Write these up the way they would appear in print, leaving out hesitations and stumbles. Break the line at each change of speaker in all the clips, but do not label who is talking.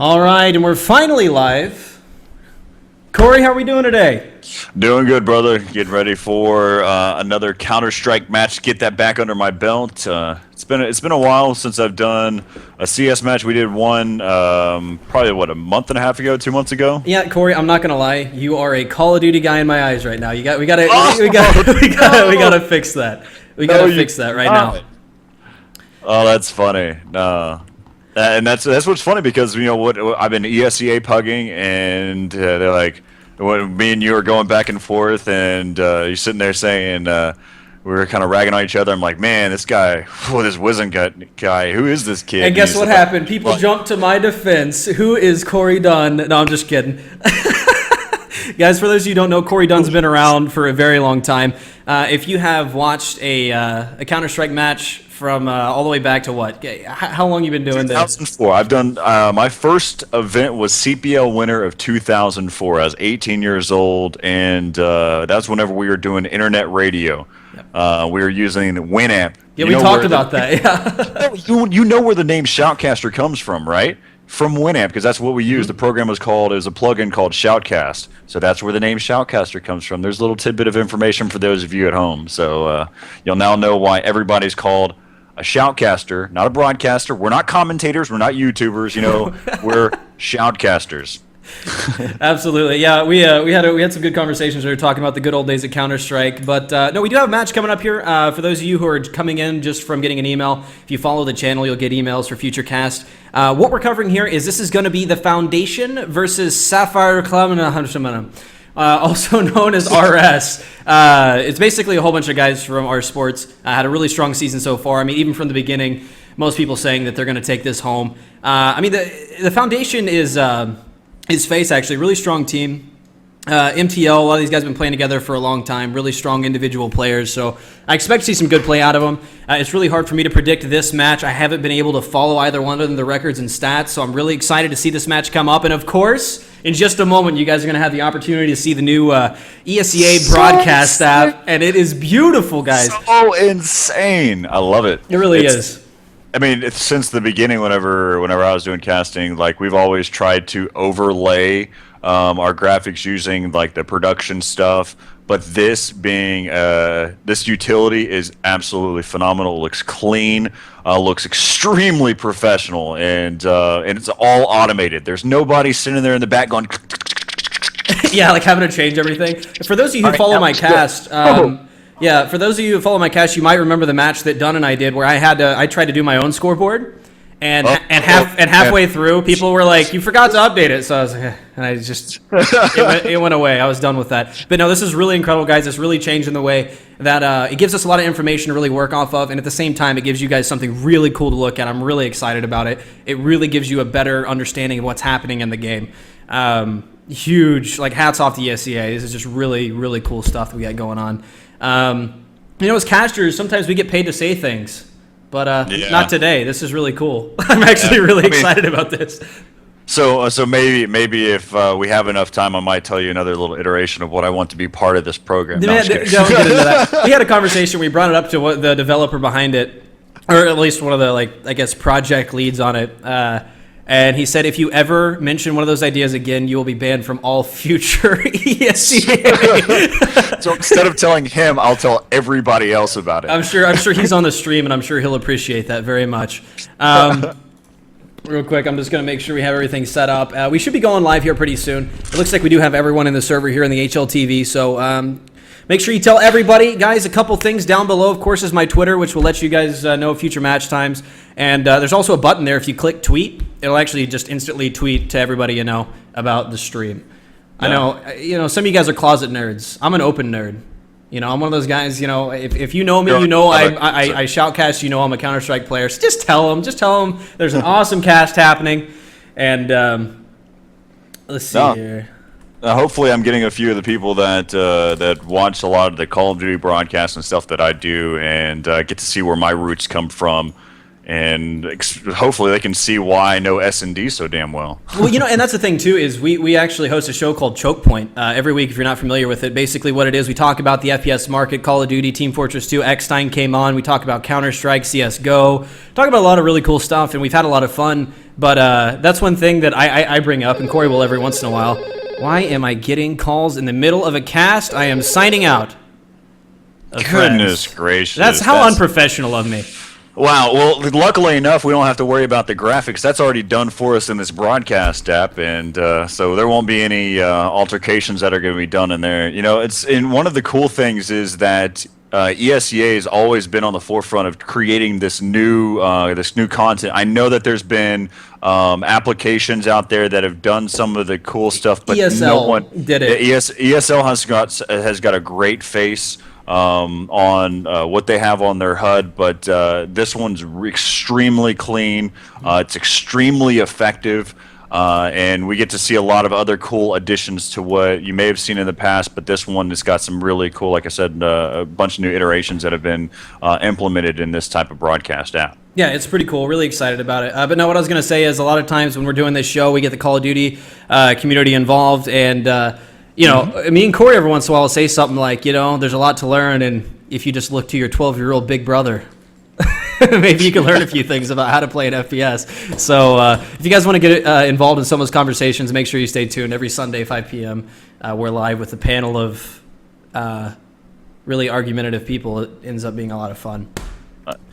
All right, and we're finally live. Corey, how are we doing today?
Doing good, brother. Getting ready for another Counter-Strike match. Get that back under my belt. It's been a while since I've done a CS match. We did one probably a month and a half ago, 2 months ago.
Yeah, Corey, I'm not gonna lie. You are a Call of Duty guy in my eyes right now. We gotta fix that. We gotta fix that right now.
Oh, that's funny. No. And that's what's funny because what I've been ESEA pugging and they're like, when me and you are going back and forth and you're sitting there saying we were kind of ragging on each other. I'm like, man, this guy, this Wizengut guy, who is this kid?
And guess what happened? People jumped to my defense. Who is Corey Dunn? No, I'm just kidding. Guys, for those of you who don't know, Corey Dunn's been around for a very long time. If you have watched a Counter-Strike match from all the way back to what? How long you been doing this?
2004. I've done my first event was CPL winter of 2004. I was 18 years old, and that's whenever we were doing internet radio. Yep. We were using Winamp.
Yeah, we talked about that. Yeah.
You know where the name Shoutcaster comes from, right? From Winamp, because that's what we use. The program was called, it was a plugin called Shoutcast. So that's where the name Shoutcaster comes from. There's a little tidbit of information for those of you at home. So you'll now know why everybody's called a Shoutcaster, not a broadcaster. We're not commentators. We're not YouTubers. We're Shoutcasters.
Absolutely, yeah. We had some good conversations. We were talking about the good old days of Counter-Strike, but no, we do have a match coming up here. For those of you who are coming in just from getting an email, if you follow the channel, you'll get emails for future cast. What we're covering here is this is going to be the Foundation versus Sapphire Club, also known as RS. It's basically a whole bunch of guys from our sports. Had a really strong season so far. I mean, even from the beginning, most people saying that they're going to take this home. The Foundation is his face, actually, really strong team. MTL, a lot of these guys have been playing together for a long time, really strong individual players, so I expect to see some good play out of them. It's really hard for me to predict this match. I haven't been able to follow either one of the records and stats, so I'm really excited to see this match come up. And of course, in just a moment, you guys are going to have the opportunity to see the new ESEA broadcast app, and it is beautiful, guys.
So insane. I love it.
It really is.
I mean, since the beginning, whenever I was doing casting, like we've always tried to overlay our graphics using like the production stuff. But this being this utility is absolutely phenomenal. It looks clean, looks extremely professional, and it's all automated. There's nobody sitting there in the back going.
Yeah, like having to change everything. For those of you who follow my cast. Yeah, for those of you who follow my cast, you might remember the match that Dunn and I did, where I tried to do my own scoreboard, and halfway through, people were like, "You forgot to update it." So I was like, and I just it went away. I was done with that. But no, this is really incredible, guys. It's really changing the way that it gives us a lot of information to really work off of, and at the same time, it gives you guys something really cool to look at. I'm really excited about it. It really gives you a better understanding of what's happening in the game. Huge, like hats off to ESEA. This is just really, really cool stuff that we got going on. As casters, sometimes we get paid to say things, but not today. This is really cool. I'm actually really excited about this.
So maybe if we have enough time, I might tell you another little iteration of what I want to be part of this program. No,
don't get into that. We had a conversation. We brought it up to the developer behind it, or at least one of the project leads on it. And he said, if you ever mention one of those ideas again, you will be banned from all future ESEA.
So instead of telling him, I'll tell everybody else about it.
I'm sure he's on the stream, and I'm sure he'll appreciate that very much. Real quick, I'm just going to make sure we have everything set up. We should be going live here pretty soon. It looks like we do have everyone in the server here in the HLTV, so make sure you tell everybody. Guys, a couple things down below, of course, is my Twitter, which will let you guys know future match times. And there's also a button there. If you click tweet, it'll actually just instantly tweet to everybody you know about the stream. Yeah. I know, some of you guys are closet nerds. I'm an open nerd. I'm one of those guys, if you know me, I shoutcast, I'm a Counter-Strike player. So just tell them there's an awesome cast happening. And let's see here.
Hopefully I'm getting a few of the people that watch a lot of the Call of Duty broadcasts and stuff that I do, and get to see where my roots come from, and hopefully they can see why I know S&D so damn well.
Well, you know, and that's the thing too, is we actually host a show called Choke Point every week. If you're not familiar with it, basically what it is, we talk about the FPS market, Call of Duty, Team Fortress 2, X-Stein came on. We talk about Counter-Strike, CS:GO, talk about a lot of really cool stuff, and we've had a lot of fun. But that's one thing that I bring up, and Corey will every once in a while. Why am I getting calls in the middle of a cast? I am signing out.
Goodness gracious.
That's how unprofessional of me.
Wow. Well, luckily enough, we don't have to worry about the graphics. That's already done for us in this broadcast app, and so there won't be any altercations that are going to be done in there. You know, and one of the cool things is that ESEA has always been on the forefront of creating this new content. I know that there's been applications out there that have done some of the cool stuff, but
ESL
no one
did it.
ESL has got a great face on what they have on their HUD, but this one's extremely clean. It's extremely effective, and we get to see a lot of other cool additions to what you may have seen in the past, but this one has got some really cool, like I said, a bunch of new iterations that have been implemented in this type of broadcast app.
Yeah, it's pretty cool. Really excited about it. But no, what I was going to say is a lot of times when we're doing this show, we get the Call of Duty community involved, and you know, me and Corey every once in a while will say something like, you know, there's a lot to learn, and if you just look to your 12-year-old big brother, maybe you can learn a few things about how to play an FPS. So if you guys want to get involved in some of those conversations, make sure you stay tuned. Every Sunday, 5 p.m., we're live with a panel of really argumentative people. It ends up being a lot of fun.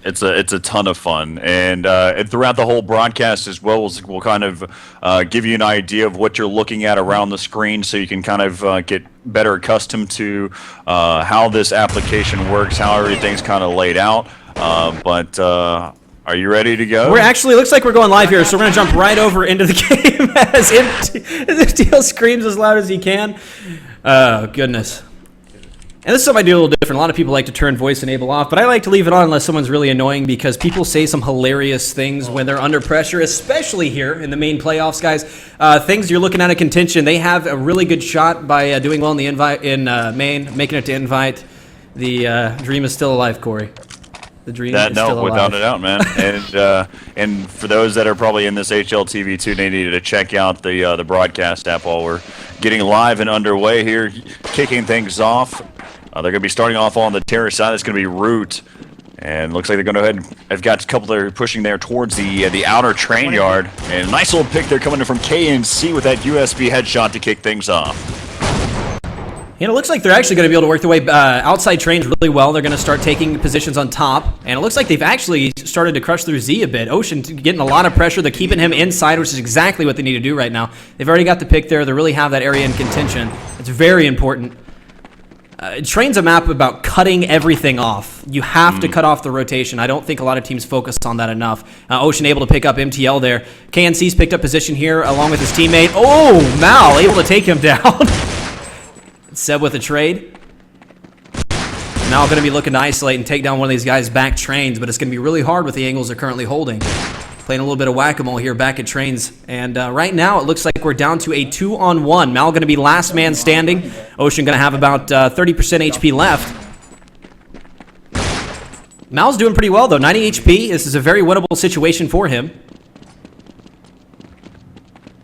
It's a ton of fun, and throughout the whole broadcast as well, we'll kind of give you an idea of what you're looking at around the screen, so you can kind of get better accustomed to how this application works, how everything's kind of laid out. But are you ready to go?
We're actually, looks like we're going live here, so we're going to jump right over into the game as MTL screams as loud as he can. Oh, goodness. And this is something I do a little different. A lot of people like to turn voice enable off, but I like to leave it on unless someone's really annoying, because people say some hilarious things when they're under pressure, especially here in the main playoffs, guys. Things you're looking at in contention. They have a really good shot by doing well in the invite in main, making it to invite. The dream is still alive, Corey. The dream is still alive.
Without a doubt, man. And for those that are probably in this HLTV too, they needed to check out the broadcast app while we're getting live and underway here, kicking things off. They're going to be starting off on the terrace side. It's going to be Root. And looks like they're going to go ahead and have got a couple that are pushing there towards the outer train yard. And a nice little pick there coming in from KNC with that USB headshot to kick things off.
And it looks like they're actually going to be able to work their way outside trains really well. They're going to start taking positions on top. And it looks like they've actually started to crush through Z a bit. Ocean getting a lot of pressure. They're keeping him inside, which is exactly what they need to do right now. They've already got the pick there. They really have that area in contention. It's very important. Train's a map about cutting everything off. You have to cut off the rotation. I don't think a lot of teams focus on that enough. Ocean able to pick up MTL there. KNC's picked up position here along with his teammate. Oh, Mal able to take him down. Seb with a trade. Mal going to be looking to isolate and take down one of these guys' back trains, but it's going to be really hard with the angles they're currently holding. Playing a little bit of whack-a-mole here back at trains. And right now it looks like we're down to a 2-on-1. Mal going to be last man standing. Ocean going to have about 30% HP left. Mal's doing pretty well though, 90 HP. This is a very winnable situation for him.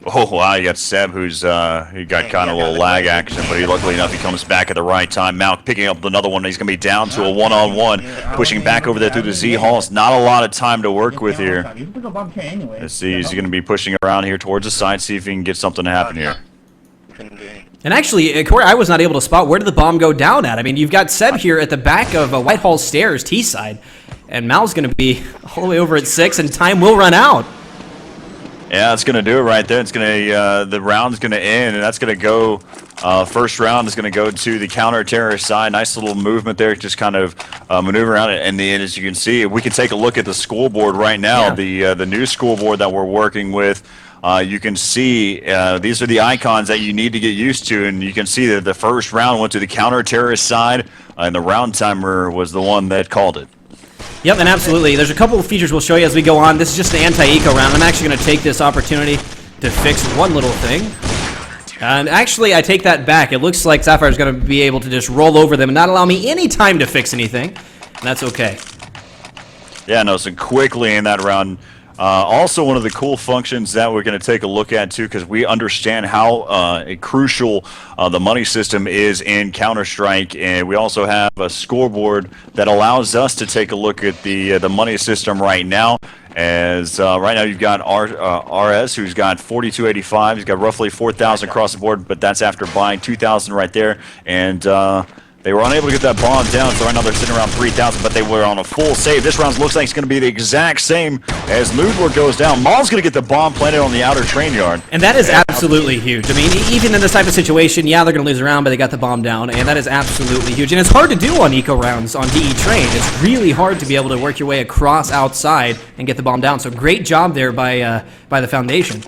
Oh, wow, you got Seb, he got kind of a little lag action, but luckily enough, he comes back at the right time. Mal picking up another one. He's going to be down to a one-on-one, pushing back over there through the Z-Hall. It's not a lot of time to work with here. Let's see, he's going to be pushing around here towards the side, see if he can get something to happen here.
And actually, Corey, I was not able to spot where did the bomb go down at. I mean, you've got Seb here at the back of Whitehall Stairs, T-side, and Mal's going to be all the way over at 6, and time will run out.
Yeah, that's going to do it right there. It's going to the round's going to end, and that's going to go. First round is going to go to the counter-terrorist side. Nice little movement there, just kind of maneuver around it. And then, as you can see, we can take a look at the scoreboard right now. Yeah. The new scoreboard that we're working with. You can see these are the icons that you need to get used to, and you can see that the first round went to the counter-terrorist side, and the round timer was the one that called it.
Yep, and absolutely. There's a couple of features we'll show you as we go on. This is just an anti-eco round. I'm actually going to take this opportunity to fix one little thing. And actually, I take that back. It looks like Sapphire is going to be able to just roll over them and not allow me any time to fix anything. And that's okay.
Yeah, no, so quickly in that round. Also, one of the cool functions that we're going to take a look at too, because we understand how crucial the money system is in Counter-Strike, and we also have a scoreboard that allows us to take a look at the money system right now. As right now you've got RS, who's got 4285. He's got roughly 4,000 across the board, but that's after buying 2,000 right there, and they were unable to get that bomb down, so right now they're sitting around 3,000, but they were on a full save. This round looks like it's going to be the exact same as Moodler goes down. Maul's going to get the bomb planted on the outer train yard.
And that is absolutely huge. I mean, even in this type of situation, yeah, they're going to lose a round, but they got the bomb down, and that is absolutely huge. And it's hard to do on eco rounds on DE train. It's really hard to be able to work your way across outside and get the bomb down. So great job there by the Foundation.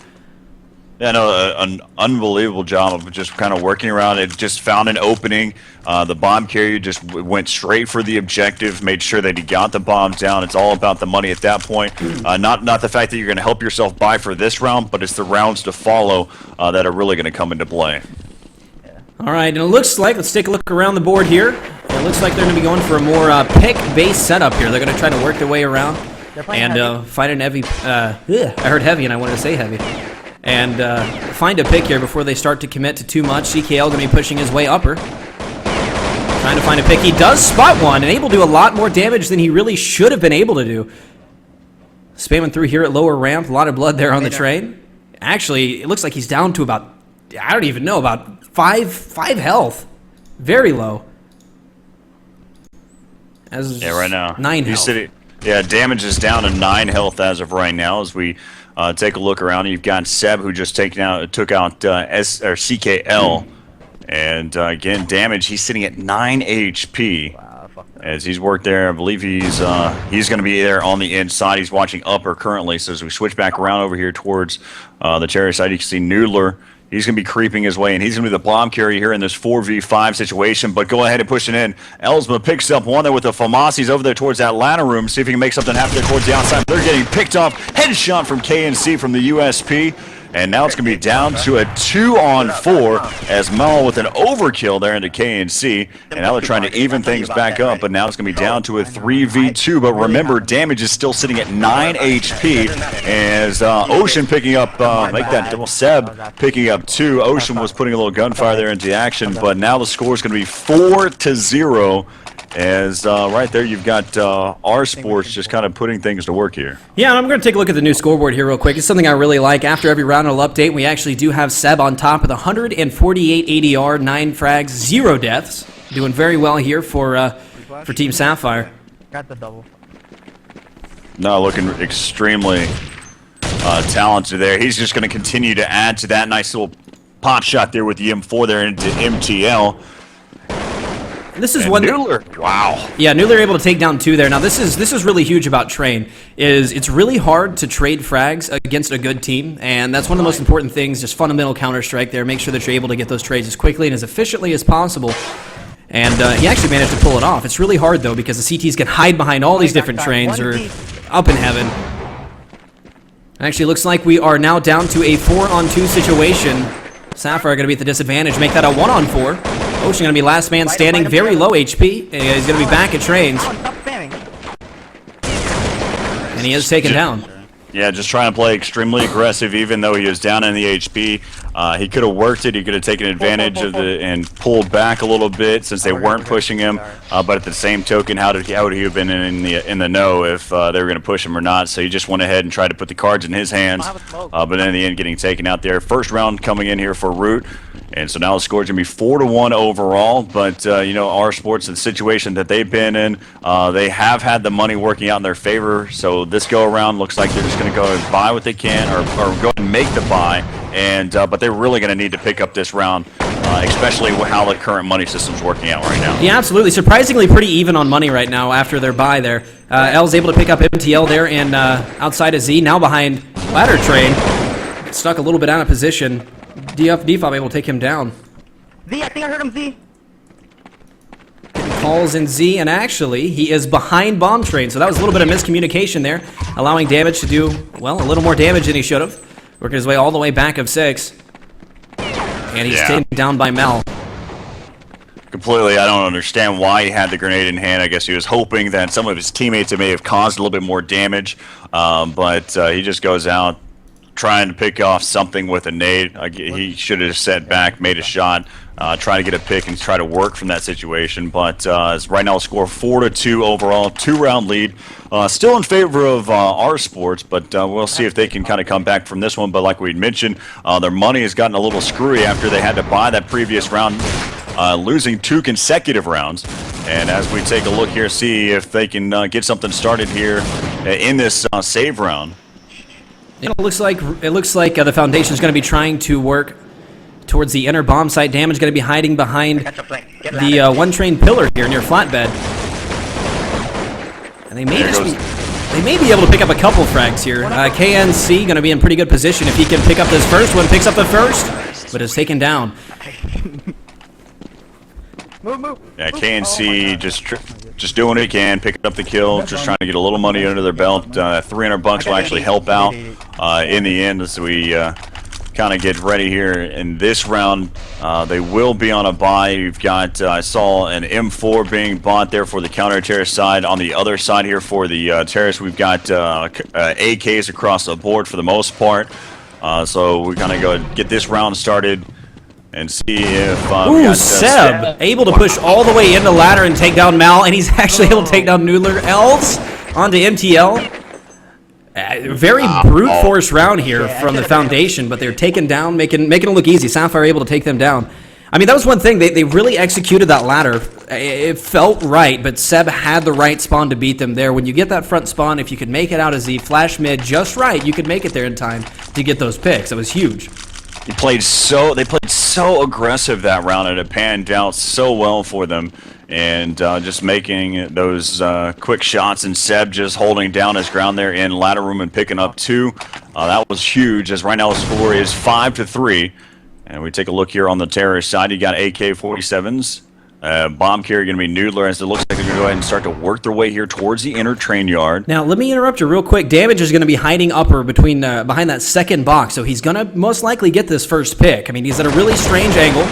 Yeah, no, an unbelievable job of just kind of working around it. Just found an opening. The bomb carrier just went straight for the objective, made sure that he got the bomb down. It's all about the money at that point. Not the fact that you're going to help yourself buy for this round, but it's the rounds to follow that are really going to come into play.
All right, and it looks like, let's take a look around the board here. It looks like they're going to be going for a more pick-based setup here. They're going to try to work their way around and find an heavy. I heard heavy, and I wanted to say heavy. And find a pick here before they start to commit to too much. CKL going to be pushing his way upper. Trying to find a pick. He does spot one and able to do a lot more damage than he really should have been able to do. Spamming through here at lower ramp. A lot of blood there on the train. Actually, it looks like he's down to about, I don't even know, about 5 health. Very low.
Yeah, right now.
9 health.
Yeah, damage is down to 9 health as of right now as we take a look around. You've got Seb, who just took out CKL. And again, damage, he's sitting at 9 HP.
Wow,
as he's worked there. I believe he's going to be there on the inside. He's watching upper currently. So as we switch back around over here towards the cherry side, you can see Noodler. He's going to be creeping his way, and he's going to be the bomb carrier here in this 4v5 situation. But go ahead and push it in. Elsma picks up one there with the Famasi's over there towards that ladder room. See if he can make something happen there towards the outside. They're getting picked off. Headshot from KNC from the USP. And now it's going to be down to a 2-on-4 as Mel with an overkill there into KNC. And now they're trying to even things back up, but now it's going to be down to a 3v2. But remember, damage is still sitting at 9 HP as Ocean picking up, make that double. Seb picking up 2. Ocean was putting a little gunfire there into action, but now the score is going to be 4-0. As right there, you've got R Sports just kind of putting things to work here.
Yeah, and I'm going to take a look at the new scoreboard here real quick. It's something I really like. After every round, I'll update. We actually do have Seb on top with 148 ADR, 9 frags, 0 deaths. Doing very well here for Team Sapphire.
Got the double.
No, looking extremely talented there. He's just going to continue to add to that nice little pop shot there with the M4 there into MTL.
This is
and
one.
Noodler. Wow.
Yeah, Noodler able to take down 2 there. Now this is really huge about Train. It's really hard to trade frags against a good team, and that's one of the most important things. Just fundamental Counter-Strike there. Make sure that you're able to get those trades as quickly and as efficiently as possible. And he actually managed to pull it off. It's really hard though because the CTs can hide behind all these different trains or up in heaven. Actually, looks like we are now down to a 4-on-2 situation. Sapphire going to be at the disadvantage. Make that a 1-on-4. Ocean going to be last man standing, very low HP. He's going to be back at trains. And he is taken down.
Yeah, just trying to play extremely aggressive even though he was down in the HP. He could have worked it. He could have taken advantage of it and pulled back a little bit since they weren't pushing him. But at the same token, how would he have been in the know if they were going to push him or not? So he just went ahead and tried to put the cards in his hands. But then in the end, getting taken out there. First round coming in here for Root. And so now the score is going to be 4-1 overall. But, you know, R Sports, the situation that they've been in, they have had the money working out in their favor. So this go-around looks like they're just going to go and buy what they can or go and make the buy. And but they're really going to need to pick up this round, especially with how the current money system's working out right now.
Yeah, absolutely. Surprisingly pretty even on money right now after their buy there. L's able to pick up MTL there and outside of Z, now behind ladder train. Stuck a little bit out of position. DFOB able to take him down.
Z, I think I heard him, Z.
Calls in Z, and actually, he is behind bomb train, so that was a little bit of miscommunication there, allowing damage to do, well, a little more damage than he should have. Working his way all the way back of 6. And he's taken down by Mel.
completely. I don't understand why he had the grenade in hand. I guess he was hoping that some of his teammates may have caused a little bit more damage, but he just goes out trying to pick off something with a nade. He should have sat back, made a shot, try to get a pick and try to work from that situation. But right now, score 4-2 overall, 2-round lead. Still in favor of our sports, but we'll see if they can kind of come back from this one. But like we mentioned, their money has gotten a little screwy after they had to buy that previous round, losing 2 consecutive rounds. And as we take a look here, see if they can get something started here in this save round.
It looks like the foundation is going to be trying to work towards the inner bomb site. Damage going to be hiding behind the one train pillar here near flatbed, and they may be able to pick up a couple frags here. KNC going to be in pretty good position if he can pick up this first one. Picks up the first, but is taken down.
Move.
Yeah, KNC just doing what he can, picking up the kill, just trying to get a little money under their belt. 300 bucks will actually help out in the end as we kind of get ready here in this round. They will be on a buy. You've got, I saw an M4 being bought there for the counter-terrorist side. On the other side here for the terrorists, we've got AKs across the board for the most part. So we're going to go get this round started and see if
Ooh, Seb able to push all the way into ladder and take down Mal, and he's actually able to take down Noodler. Els onto MTL. Very brute force round here from the foundation, but they're taken down, making it look easy. Sapphire able to take them down. I mean, that was one thing. They really executed that ladder. It felt right, but Seb had the right spawn to beat them there. When you get that front spawn, if you could make it out as the flash mid just right, you could make it there in time to get those picks. It was huge.
They played so aggressive that round, and it panned out so well for them. And just making those quick shots, and Seb just holding down his ground there in ladder room and picking up 2. That was huge, as right now the score is 5-3. And we take a look here on the terrorist side. You got AK-47s. Bomb carrier going to be Noodler, as it looks like they're going to go ahead and start to work their way here towards the inner train yard.
Now, let me interrupt you real quick. Damage is going to be hiding upper between behind that second box, so he's going to most likely get this first pick. I mean, he's at a really strange angle,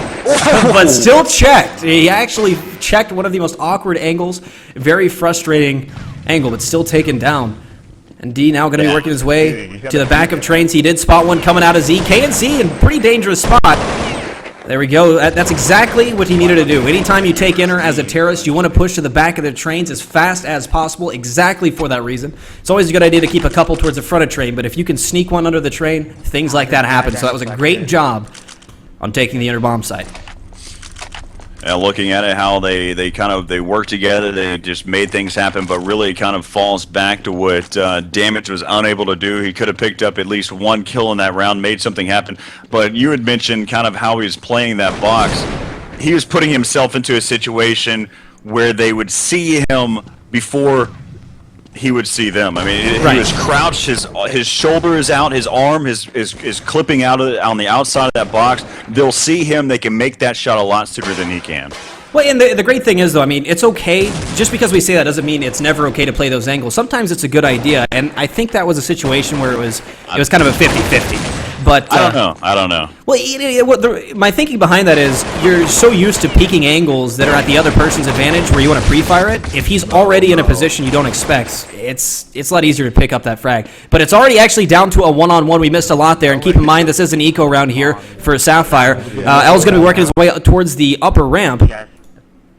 but still checked. He actually checked one of the most awkward angles. Very frustrating angle, but still taken down. And D now going to be working his way to the back of trains. He did spot one coming out of Z. KNC in pretty dangerous spot. There we go. That's exactly what he needed to do. Anytime you take inner as a terrorist, you want to push to the back of the trains as fast as possible, exactly for that reason. It's always a good idea to keep a couple towards the front of train, but if you can sneak one under the train, things like that happen. So that was a great job on taking the inner bomb site.
Looking at it, how they work together, they just made things happen, but really kind of falls back to what Damage was unable to do. He could have picked up at least 1 kill in that round, made something happen. But you had mentioned kind of how he was playing that box. He was putting himself into a situation where they would see him before he would see them. I mean, he was crouched, his shoulder is out, his arm is clipping out on the outside of that box. They'll see him, they can make that shot a lot sooner than he can.
Well, and the great thing is, though, I mean, it's okay. Just because we say that doesn't mean it's never okay to play those angles. Sometimes it's a good idea, and I think that was a situation where it was kind of a 50-50. But
I don't know.
Well, my thinking behind that is you're so used to peeking angles that are at the other person's advantage where you want to pre-fire it. If he's already in a position you don't expect, it's a lot easier to pick up that frag. But it's already actually down to a one-on-one. We missed a lot there, and keep in mind this is an eco round here for Sapphire. L's going to be working his way towards the upper ramp.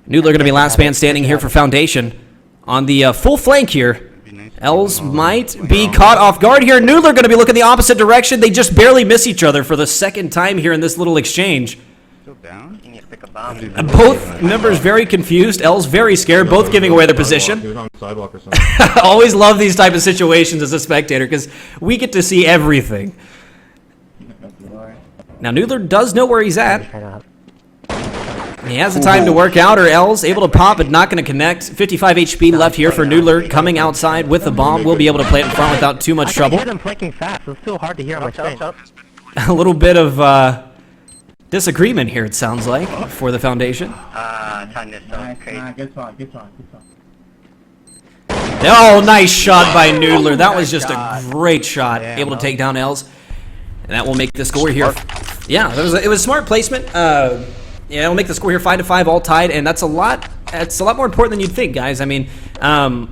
Noodler going to be last man standing here for Foundation. On the full flank here, Els might be caught off guard here. Noodler going to be looking the opposite direction. They just barely miss each other for the second time here in this little exchange. Both members very confused. Els very scared, both giving away their position. Always love these type of situations as a spectator because we get to see everything. Now Noodler does know where he's at. He has the time to work out, or Els able to pop, but not going to connect. 55 HP left here for Noodler, coming outside with the bomb. Will be able to play it in front without too much trouble.
I hear them flanking fast. It's still hard to hear on my screen.
A little bit of disagreement here, it sounds like, for the Foundation. Oh, nice shot by Noodler. That was just a great shot. Able to take down Els. And that will make the score here. Yeah, it was smart placement. Yeah, it'll make the score here 5-5, all tied, and that's a lot. It's a lot more important than you'd think, guys. I mean,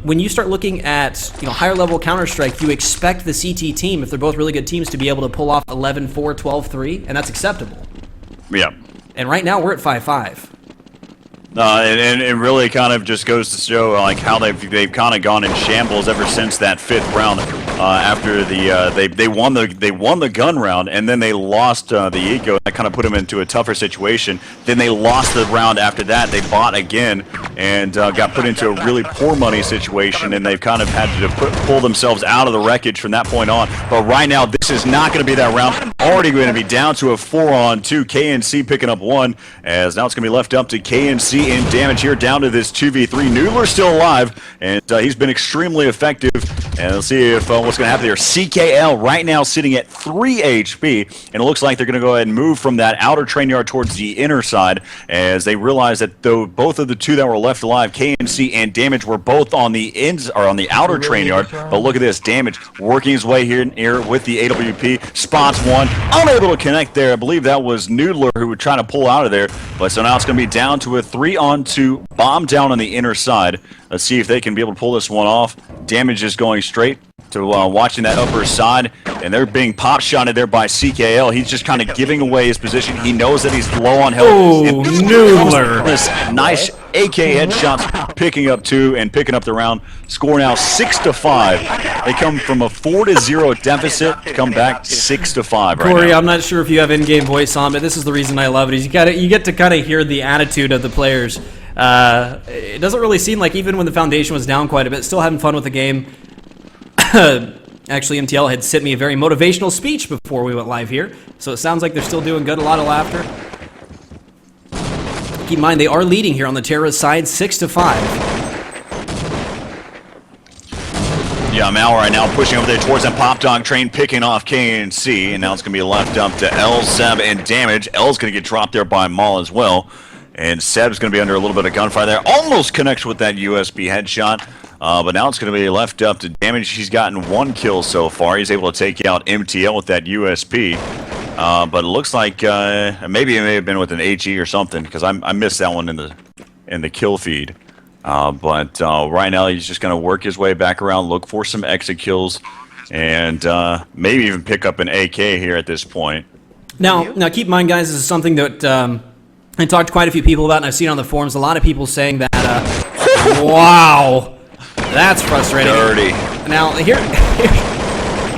when you start looking at higher level Counter-Strike, you expect the CT team, if they're both really good teams, to be able to pull off 11-4, 12-3, and that's acceptable.
Yeah.
And right now we're at 5-5.
And it really kind of just goes to show like how they've kind of gone in shambles ever since that 5th round. After they won the gun round, and then they lost the eco. That kind of put them into a tougher situation. Then they lost the round after that. They bought again and got put into a really poor money situation, and they've kind of had to pull themselves out of the wreckage from that point on. But right now, this is not going to be that round. Already going to be down to a 4-on-2. KNC picking up 1, as now it's going to be left up to KNC in damage here, down to this 2v3. Noodler's still alive, and he's been extremely effective. And let's see if what's going to happen here. CKL right now sitting at 3 HP, and it looks like they're going to go ahead and move from that outer train yard towards the inner side, as they realize that though both of the two that were left alive, KNC and Damage, were both on the ends or on the outer train yard. But look at this, Damage working his way here with the AWP, spots one, unable to connect there. I believe that was Noodler who was trying to pull out of there. But so now it's going to be down to a 3-on-2, bomb down on the inner side. Let's see if they can be able to pull this one off. Damage is going straight to watching that upper side, and they're being pop-shotted there by CKL. He's just kind of giving away his position. He knows that he's low on health.
Oh, Noodler!
This nice AK headshots, picking up 2 and picking up the round. Score now 6-5. They come from a 4-0 deficit to come back 6-5 right
Corey,
now.
I'm not sure if you have in-game voice on, but this is the reason I love it. Is you get to kind of hear the attitude of the players. It doesn't really seem like, even when the Foundation was down quite a bit, still having fun with the game. Actually, MTL had sent me a very motivational speech before we went live here, so it sounds like they're still doing good. A lot of laughter. Keep in mind, they are leading here on the terrorist side, 6-5.
Yeah, Mal right now pushing over there towards that pop dog train, picking off KNC, and now it's going to be left up to L, Seb, and Damage. L's going to get dropped there by Maul as well, and Seb's going to be under a little bit of gunfire there. Almost connects with that USB headshot. But now it's going to be left up to Damage. He's gotten 1 kill so far. He's able to take out MTL with that USP. But it looks like maybe it may have been with an HE or something, because I missed that one in the kill feed. But right now he's just going to work his way back around, look for some exit kills, and maybe even pick up an AK here at this point.
Now keep in mind, guys, this is something that I talked to quite a few people about, and I've seen on the forums a lot of people saying that, wow, that's frustrating.
Dirty.
Now,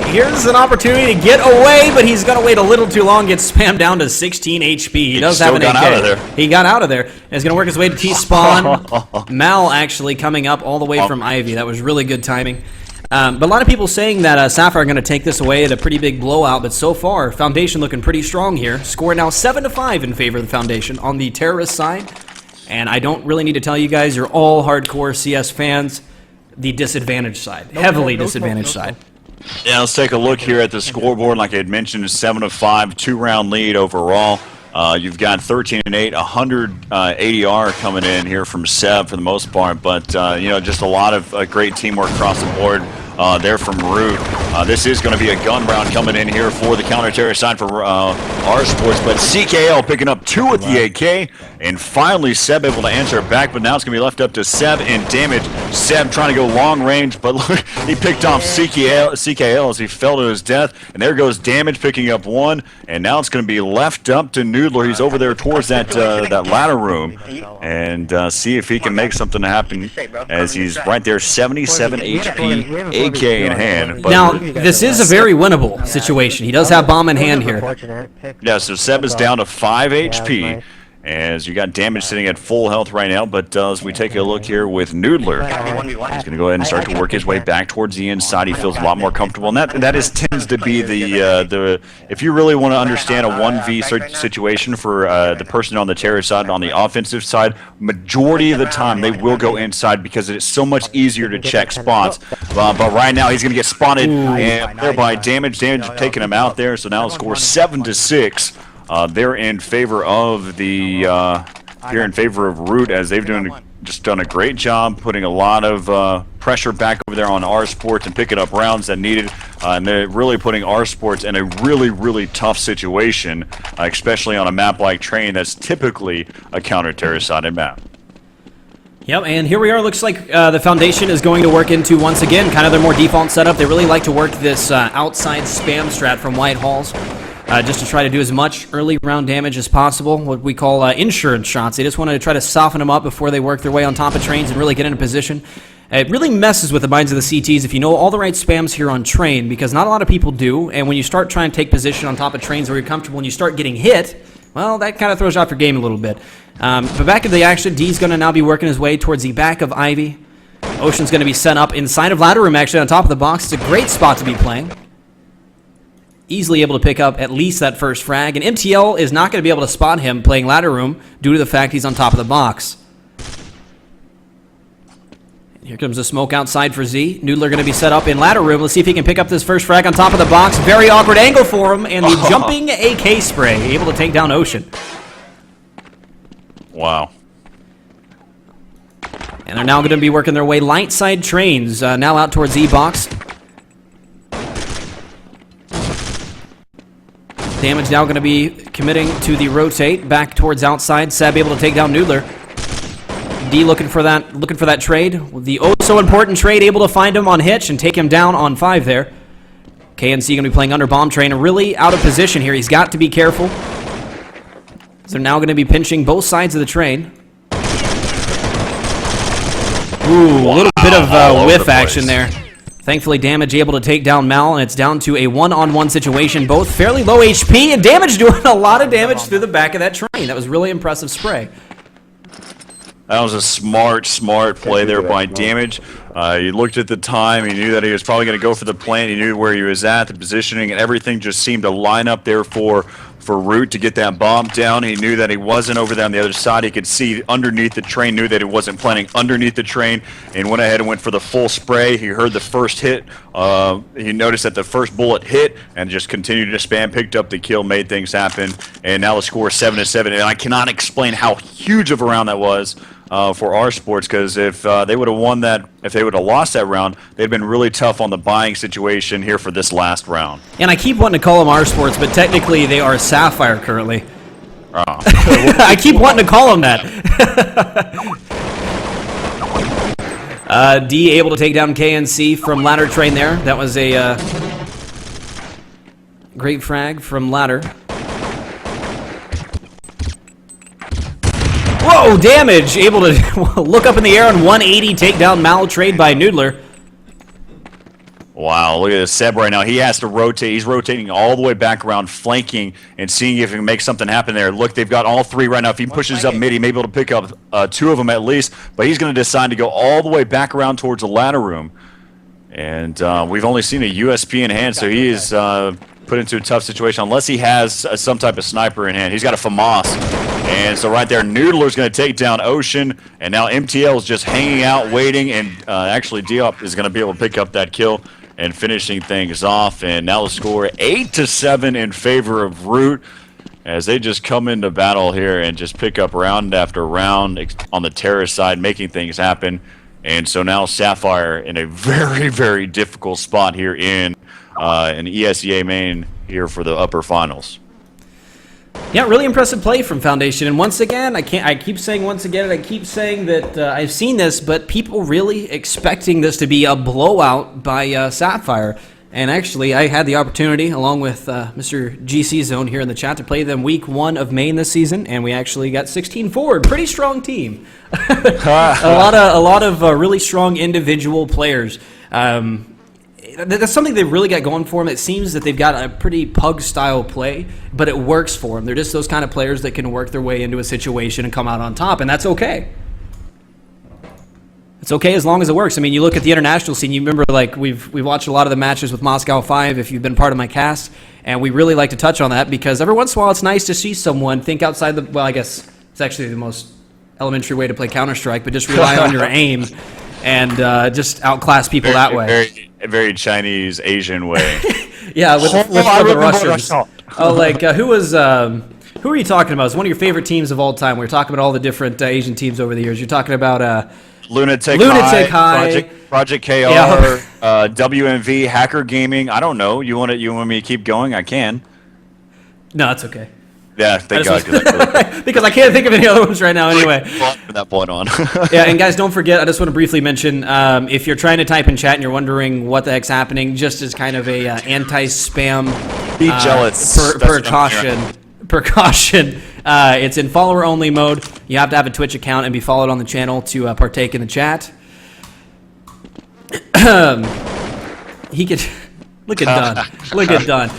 here's an opportunity to get away, but he's going to wait a little too long, gets spammed down to 16 HP. He does have an AK.
Out of there.
He got out of there, and he's going to work his way to T-spawn. Mal actually coming up all the way from Ivy. That was really good timing. But a lot of people saying that Sapphire are going to take this away at a pretty big blowout, but so far, Foundation looking pretty strong here. Score now 7-5 in favor of the Foundation on the terrorist side. And I don't really need to tell you guys, you're all hardcore CS fans, the disadvantaged side, heavily disadvantaged side.
Yeah, let's take a look here at the scoreboard. Like I had mentioned, it's 7-5, 2-round lead overall. You've got 13 and 8, 100 ADR coming in here from Seb for the most part, but just a lot of great teamwork across the board there from Root. This is going to be a gun round coming in here for the counter-terrorist side for our sports, but CKL picking up 2 with the AK, and finally Seb able to answer it back, but now it's going to be left up to Seb and Damage. Seb trying to go long range, but look, he picked off CKL as he fell to his death, and there goes Damage picking up 1, and now it's going to be left up to Noodler. He's over there towards that ladder room, and see if he can make something happen, as he's right there, 77 HP, AK in hand. But
now, this is a very winnable situation. He does have bomb in hand here.
Yeah, so Seb is down to 5 HP. As you got Damage sitting at full health right now, but as we take a look here with Noodler, he's going to go ahead and start to work his way back towards the inside. He feels a lot more comfortable, and that tends to be the if you really want to understand a 1v situation for the person on the terror side, on the offensive side, majority of the time they will go inside because it's so much easier to check spots. But right now he's going to get spotted, and thereby Damage taking him out there. So now the score 7-6. They're in favor of Root, as they've done a great job putting a lot of pressure back over there on our sports and picking up rounds that needed. and they're really putting our sports in a really, really tough situation, especially on a map like Train that's typically a counter-terrorist-sided map.
Yep, and here we are. Looks like the Foundation is going to work into, once again, kind of their more default setup. They really like to work this outside spam strat from White Halls, just to try to do as much early round damage as possible, what we call insurance shots. They just want to try to soften them up before they work their way on top of Trains and really get into position. It really messes with the minds of the CTs if you know all the right spams here on Train, because not a lot of people do, and when you start trying to take position on top of Trains where you're comfortable and you start getting hit, well, that kind of throws off your game a little bit. But back in the action, D's going to now be working his way towards the back of Ivy. Ocean's going to be set up inside of Ladder Room, actually, on top of the box. It's a great spot to be playing. Easily able to pick up at least that first frag. And MTL is not going to be able to spot him playing Ladder Room due to the fact he's on top of the box. Here comes the smoke outside for Z. Noodler going to be set up in Ladder Room. Let's see if he can pick up this first frag on top of the box. Very awkward angle for him. And the jumping AK spray, able to take down Ocean.
Wow.
And they're now going to be working their way light side Trains, now out towards E-Box. Damage now going to be committing to the rotate back towards outside. Seb able to take down Noodler. D looking for that trade. The oh so important trade, able to find him on Hitch and take him down on 5 there. KNC going to be playing under Bomb Train, really out of position here. He's got to be careful. They're now going to be pinching both sides of the train. Ooh, a little bit of whiff action there. Thankfully, Damage able to take down Mal, and it's down to a one-on-one situation. Both fairly low HP, and Damage doing a lot of damage through the back of that train. That was really impressive spray.
That was a smart play there by Damage. He looked at the time. He knew that he was probably going to go for the plant. He knew where he was at, the positioning, and everything just seemed to line up there for Root to get that bomb down. He knew that he wasn't over there on the other side. He could see underneath the train, knew that he wasn't planning underneath the train, and went ahead and went for the full spray. He heard the first hit. He noticed that the first bullet hit and just continued to spam, picked up the kill, made things happen, and now the score is 7-7. And I cannot explain how huge of a round that was for our sports, because if they would have won that, if they would have lost that round, they'd been really tough on the buying situation here for this last round.
And I keep wanting to call them our sports, but technically they are Sapphire currently. I keep wanting to call them that. D able to take down KNC from Ladder Train there. That was a great frag from Ladder. Whoa, Damage able to look up in the air on 180, take down Mal, trade by Noodler.
Wow, look at this Seb right now. He has to rotate. He's rotating all the way back around, flanking, and seeing if he can make something happen there. Look, they've got all 3 right now. If he pushes up mid, he may be able to pick up 2 of them at least, but he's going to decide to go all the way back around towards the ladder room. And we've only seen a USP in hand, so he is put into a tough situation unless he has some type of sniper in hand. He's got a FAMAS. And so right there, Noodler's going to take down Ocean, and now MTL is just hanging out, waiting, and actually Diop is going to be able to pick up that kill and finishing things off. And now the score 8-7 in favor of Root as they just come into battle here and just pick up round after round on the terrorist side, making things happen. And so now Sapphire in a very, very difficult spot here in an ESEA main here for the upper finals.
Yeah, really impressive play from Foundation. And once again, I keep saying that I've seen this, but people really expecting this to be a blowout by Sapphire. And actually, I had the opportunity, along with Mr. GC Zone here in the chat, to play them week 1 of main this season, and we actually got 16 forward. Pretty strong team. a lot of really strong individual players. That's something they've really got going for them. It seems that they've got a pretty pug-style play, but it works for them. They're just those kind of players that can work their way into a situation and come out on top, and that's okay. It's okay as long as it works. I mean, you look at the international scene, you remember, like, we've watched a lot of the matches with Moscow 5 if you've been part of my cast, and we really like to touch on that because every once in a while it's nice to see someone think outside the, well, I guess it's actually the most elementary way to play Counter-Strike, but just rely on your aim and just outclass people that way.
Very Chinese, Asian way.
Yeah, with the Russians. Oh, like, who are you talking about? It's one of your favorite teams of all time. We were talking about all the different Asian teams over the years. You're talking about
Lunatic
High.
Project KR,
Yeah.
WMV, Hacker Gaming. I don't know. You want me to keep going? I can.
No, it's okay.
Yeah, thank God.
Because I can't think of any other ones right now anyway.
From that point on.
Yeah, and guys, don't forget, I just want to briefly mention, if you're trying to type in chat and you're wondering what the heck's happening, just as kind of a anti-spam
Be jealous.
precaution, it's in follower-only mode. You have to have a Twitch account and be followed on the channel to partake in the chat. He could... Look at Dunn. Look at Dunn.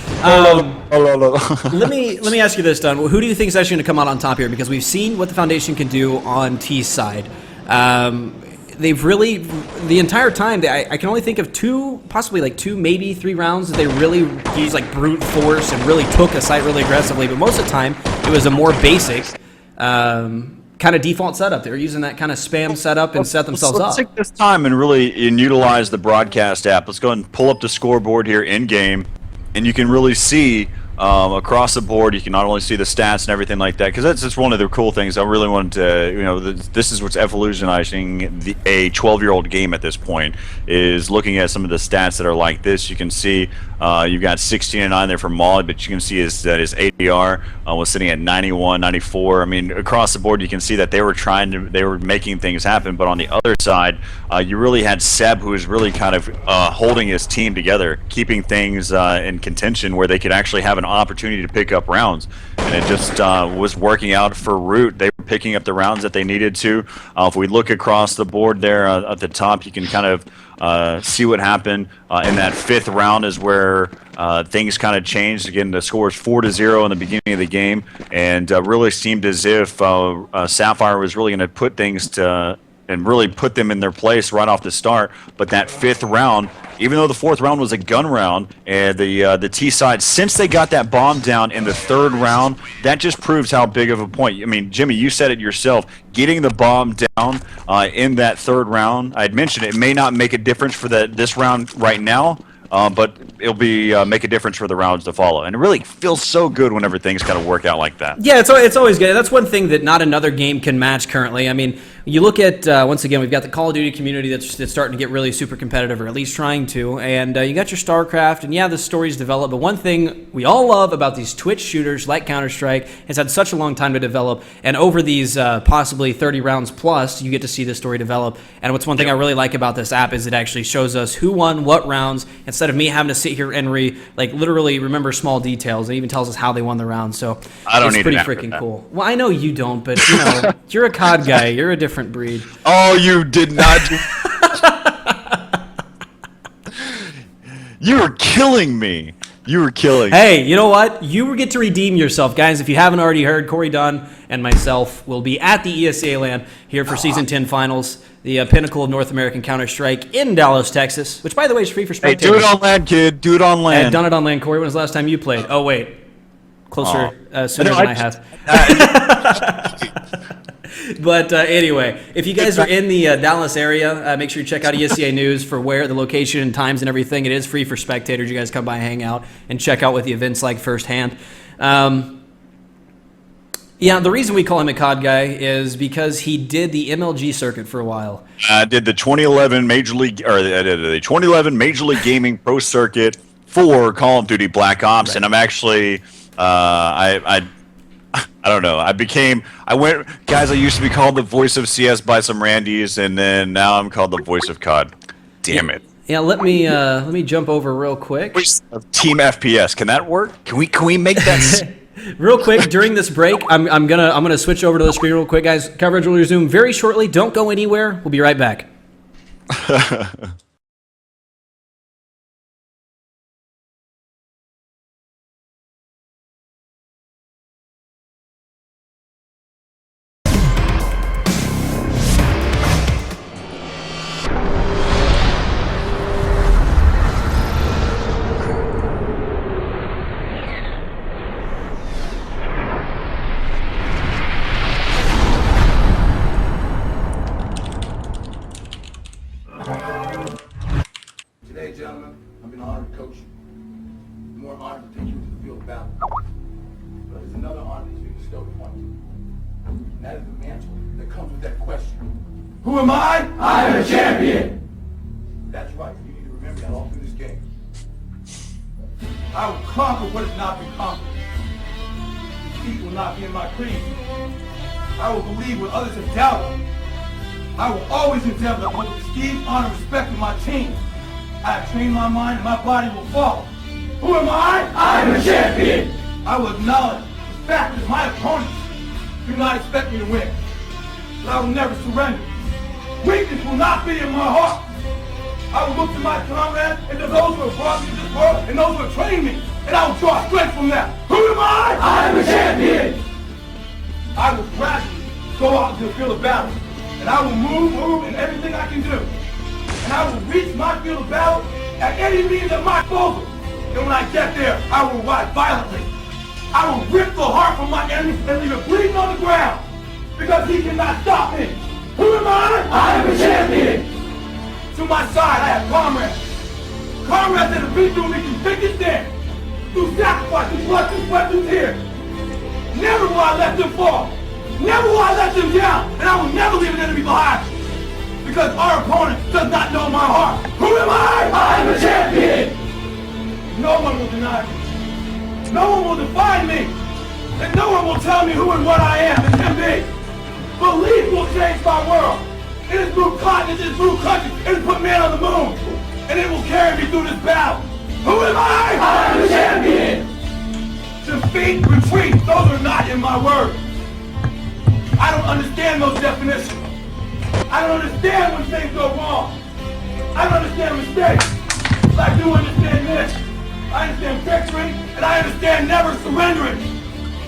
Let me ask you this, Dunn. Who do you think is actually going to come out on top here? Because we've seen what the Foundation can do on T's side. They've really, the entire time, I can only think of two, possibly like two, maybe 3 rounds that they really used like brute force and really took a site really aggressively. But most of the time, it was a more basic kind of default setup. They were using that kind of spam setup and set themselves
Let's
up.
take this time and really utilize the broadcast app. Let's go ahead and pull up the scoreboard here in game, and you can really see across the board. You can not only see the stats and everything like that, because that's just one of the cool things. I really wanted to, this is what's evolutionizing a 12-year-old game at this point, is looking at some of the stats that are like this. You can see you've got 16 and 9 there for Molly, but you can see that his ADR was sitting at 91, 94. I mean, across the board, you can see that they were making things happen. But on the other side, you really had Seb, who was really kind of holding his team together, keeping things in contention where they could actually have an opportunity to pick up rounds. And it just was working out for Root. They were picking up the rounds that they needed to. If we look across the board there at the top, you can kind of see what happened in that 5th round is where things kind of changed. Again, the score is 4-0 in the beginning of the game, and really seemed as if Sapphire was really going to put things to and really put them in their place right off the start. But that 5th round, even though the 4th round was a gun round, and the T side, since they got that bomb down in the 3rd round, that just proves how big of a point. I mean, Jimmy, you said it yourself. Getting the bomb down in that 3rd round, I had mentioned it may not make a difference for this round right now, but it'll be make a difference for the rounds to follow. And it really feels so good whenever things kind of work out like that.
Yeah, it's always good. That's one thing that not another game can match currently. I mean, you look at, once again, we've got the Call of Duty community that's starting to get really super competitive, or at least trying to, and you got your StarCraft, and yeah, the story's developed, but one thing we all love about these Twitch shooters like Counter-Strike has had such a long time to develop, and over these possibly 30 rounds plus, you get to see the story develop. And what's one thing I really like about this app is it actually shows us who won what rounds, instead of me having to sit here and literally remember small details. It even tells us how they won the round, so
I don't
it's
need
pretty
an app for
freaking
that.
cool. Well, I know you don't, but you're a COD guy. You're a different breed.
Oh, you did not. You were killing me. You were killing.
Hey, you know what? You get to redeem yourself, guys. If you haven't already heard, Corey Dunn and myself will be at the ESEA LAN here for Season 10 Finals, the pinnacle of North American Counter-Strike in Dallas, Texas, which, by the way, is free for
Hey,
spectators.
do it on land, kid. Do it on land.
I've done it on LAN. Corey, when was the last time you played? Oh, wait. Closer, sooner
No,
than I have. But anyway, if you guys are in the Dallas area, make sure you check out ESEA News for where the location and times and everything. It is free for spectators. You guys come by, hang out, and check out what the event's like firsthand. Yeah, the reason we call him a COD guy is because he did the MLG circuit for a while.
I did the 2011 Major League, or I did the 2011 Major League Gaming Pro Circuit for Call of Duty Black Ops, and I'm actually, I don't know. Guys, I used to be called the voice of CS by some Randys, and then now I'm called the voice of COD. Damn it.
Yeah, let me jump over real quick.
Voice of Team FPS. Can that work? Can we make that?
Real quick, during this break, I'm gonna switch over to the screen real quick, guys. Coverage will resume very shortly. Don't go anywhere. We'll be right back.
Today, gentlemen, I've been honored to coach you. I'm more honored to take you to the field of battle. But there's another honor that's been bestowed upon you. And that is the mantle that comes with that question. Who Who am I? I am a champion. That's right. You need to remember that all through this game. I will conquer what has not been conquered. Defeat will not be in my creed. I will believe what others have doubted. I will always endeavor to hold the prestige, honor, and respect of my team. I have trained my mind and my body will follow. Who am I? I am a champion. I will acknowledge the fact that my opponents do not expect me to win. But I will never surrender. Weakness will not be in my heart. I will look to my comrades and to those who have brought me to this world and those who have trained me, and I will draw strength from them. Who am I? I am a champion. I will gradually go out into the field of battle, and I will move in everything I can do. And I will reach my field of battle at any means at my disposal. And when I get there, I will ride violently. I will rip the heart from my enemy and leave it bleeding on the ground, because he cannot stop me. Who am I? I am a champion. To my side, I have comrades. Comrades that have been through me through thick and thin, through sacrifice, through blood, through sweat, through tears. Never will I let them fall. Never will I let them down. And I will never leave an enemy behind. Because our opponent does not know my heart. Who am I? I am a champion. No one will deny me. No one will define me. And no one will tell me who and what I am and can be. Belief will change my world. It has moved continents, it has moved countries, it has put man on the moon. And it will carry me through this battle. Who am I? I am a champion. Defeat, retreat, those are not in my words. I don't understand those definitions. I don't understand when things go wrong. I don't understand mistakes. But I do understand this. I understand victory, and I understand never surrendering.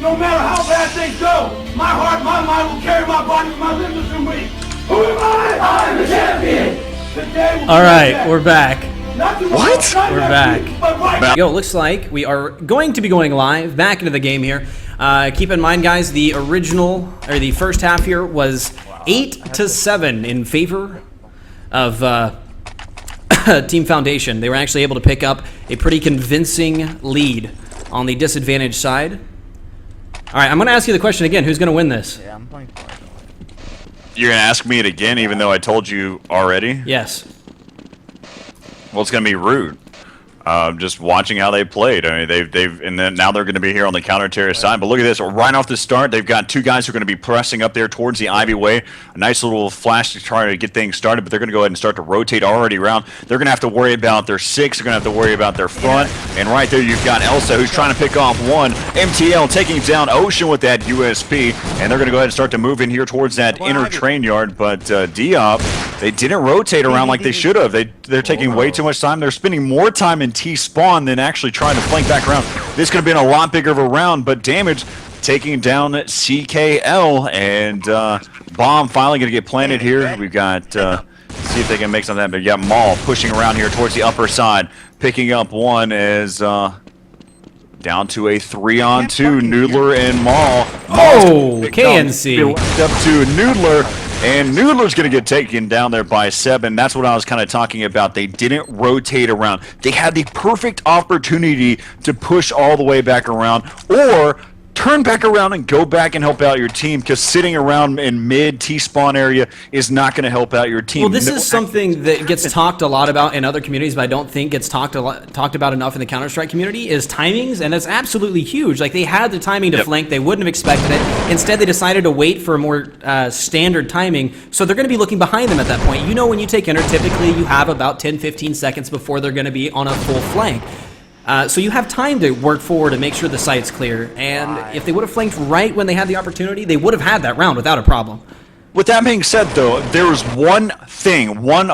No matter how bad things go, my heart, my mind will carry my body when my limbs are too weak. Who am I? I am the champion. Today will
All right, we're back.
What?
We're back. Yo, looks like we are going to be going live back into the game here. Keep in mind, guys, the first half here was 8-7 in favor of Team Foundation. They were actually able to pick up a pretty convincing lead on the disadvantaged side. All right, I'm going to ask you the question again. Who's going to win this?
Yeah, I'm playing for it.
You're gonna ask me it again, even though I told you already?
Yes.
Well, it's gonna be rude. Just watching how they played. I mean, and then now they're going to be here on the counter-terrorist side. But look at this, right off the start, they've got two guys who are going to be pressing up there towards the Ivy Way. A nice little flash to try to get things started, but they're going to go ahead and start to rotate already around. They're going to have to worry about their six. They're going to have to worry about their front. And right there, you've got Elsa, who's trying to pick off one. MTL taking down Ocean with that USP, and they're going to go ahead and start to move in here towards that inner train yard. But Diop, they didn't rotate around like they should have. They're taking way too much time. They're spending more time in T-spawn than actually trying to flank back around. This could have been a lot bigger of a round, but Damage taking down CKL, and bomb finally going to get planted here. We've got, see if they can make something happen. But you got Maul pushing around here towards the upper side, picking up one as down to a 3-on-2, Noodler and Maul.
Oh, KNC.
Up to Noodler. And Noodler's going to get taken down there by 7. That's what I was kind of talking about. They didn't rotate around. They had the perfect opportunity to push all the way back around, or turn back around and go back and help out your team, because sitting around in mid T-spawn area is not going to help out your team.
Well, this is something that gets talked a lot about in other communities, but I don't think gets talked about enough in the Counter-Strike community, is timings, and it's absolutely huge. Like, they had the timing to flank. They wouldn't have expected it. Instead, they decided to wait for a more standard timing, so they're going to be looking behind them at that point. You know, when you take enter, typically you have about 10-15 seconds before they're going to be on a full flank. So you have time to work forward and make sure the site's clear. And if they would have flanked right when they had the opportunity, they would have had that round without a problem.
With that being said, though, there was one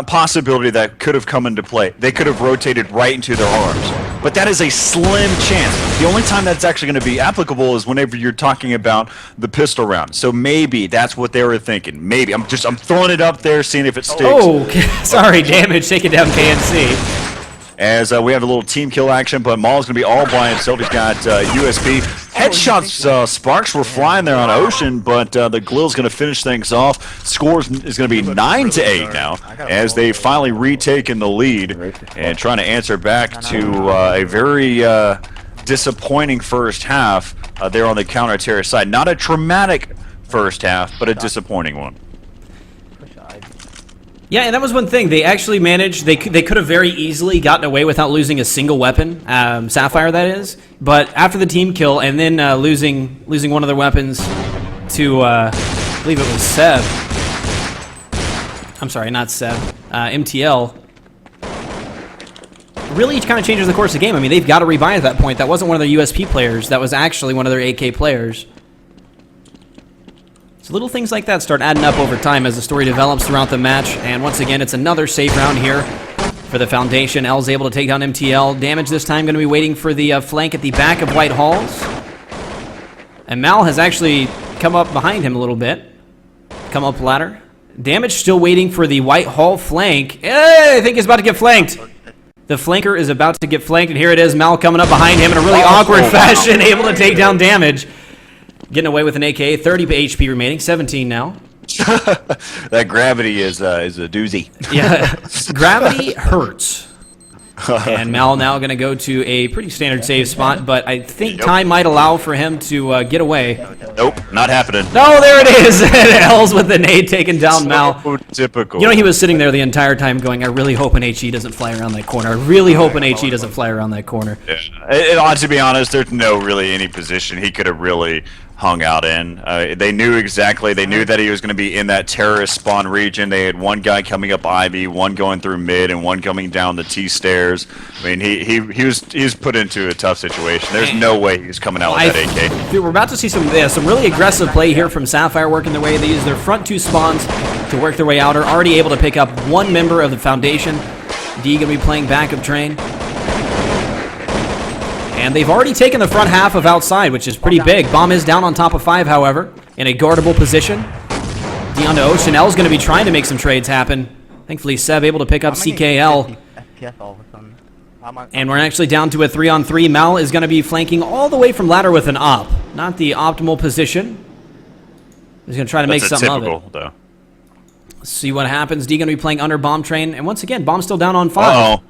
possibility that could have come into play. They could have rotated right into their arms. But that is a slim chance. The only time that's actually going to be applicable is whenever you're talking about the pistol round. So maybe that's what they were thinking. Maybe. I'm throwing it up there, seeing if it sticks.
Oh, sorry, Damage. Take it down, KNC.
As we have a little team kill action, but Maul's going to be all by himself. He's got USB. Headshots, sparks were flying there on Ocean, but the Glill's going to finish things off. Scores is going to be 9-8 now, as they finally retaken the lead and trying to answer back to a very disappointing first half there on the counter-terrorist side. Not a traumatic first half, but a disappointing one.
Yeah, and that was one thing. They actually managed, they could have very easily gotten away without losing a single weapon, Sapphire that is, but after the team kill and then losing one of their weapons to, I believe it was Seb. I'm sorry, not Seb, MTL. Really kind of changes the course of the game. I mean, they've got to rebuy at that point. That wasn't one of their USP players. That was actually one of their AK players. So little things like that start adding up over time as the story develops throughout the match. And once again, it's another safe round here for the Foundation. L's able to take down MTL. Damage this time going to be waiting for the flank at the back of White Halls. And Mal has actually come up behind him a little bit. Come up ladder. Damage still waiting for the White Hall flank. I think he's about to get flanked. The flanker is about to get flanked, and here it is, Mal coming up behind him in a really awkward fashion, able to take down damage. Getting away with an AK, 30 HP remaining, 17 now.
That gravity is a doozy.
Yeah, gravity hurts. And Mal now going to go to a pretty standard save spot, but I think time might allow for him to get away.
Nope, not happening.
No, there it is. L's with the nade taking down Mal.
So typical.
You know, he was sitting there the entire time going, I really hope an HE doesn't fly around that corner. I really hope an HE doesn't fly around that corner.
Yeah. To be honest, there's no really any position he could have really hung out in. They knew exactly. They knew that he was going to be in that terrorist spawn region. They had one guy coming up Ivy, one going through mid, and one coming down the T stairs. I mean, he was put into a tough situation. There's no way he's coming out with that AK.
Dude, we're about to see some really aggressive play here from Sapphire working their way. They use their front two spawns to work their way out. Are already able to pick up one member of the Foundation. D going to be playing backup train. And they've already taken the front half of outside, which is pretty big. Bomb is down on top of 5, however, in a guardable position. D onto Ocean. L's going to be trying to make some trades happen. Thankfully, Seb able to pick up CKL. And we're actually down to a 3-on-3. Mal is going to be flanking all the way from ladder with an op. Not the optimal position. He's going to try to make something of it.
Though.
Let's see what happens. D going to be playing under bomb train. And once again, bomb still down on 5.
Uh-oh.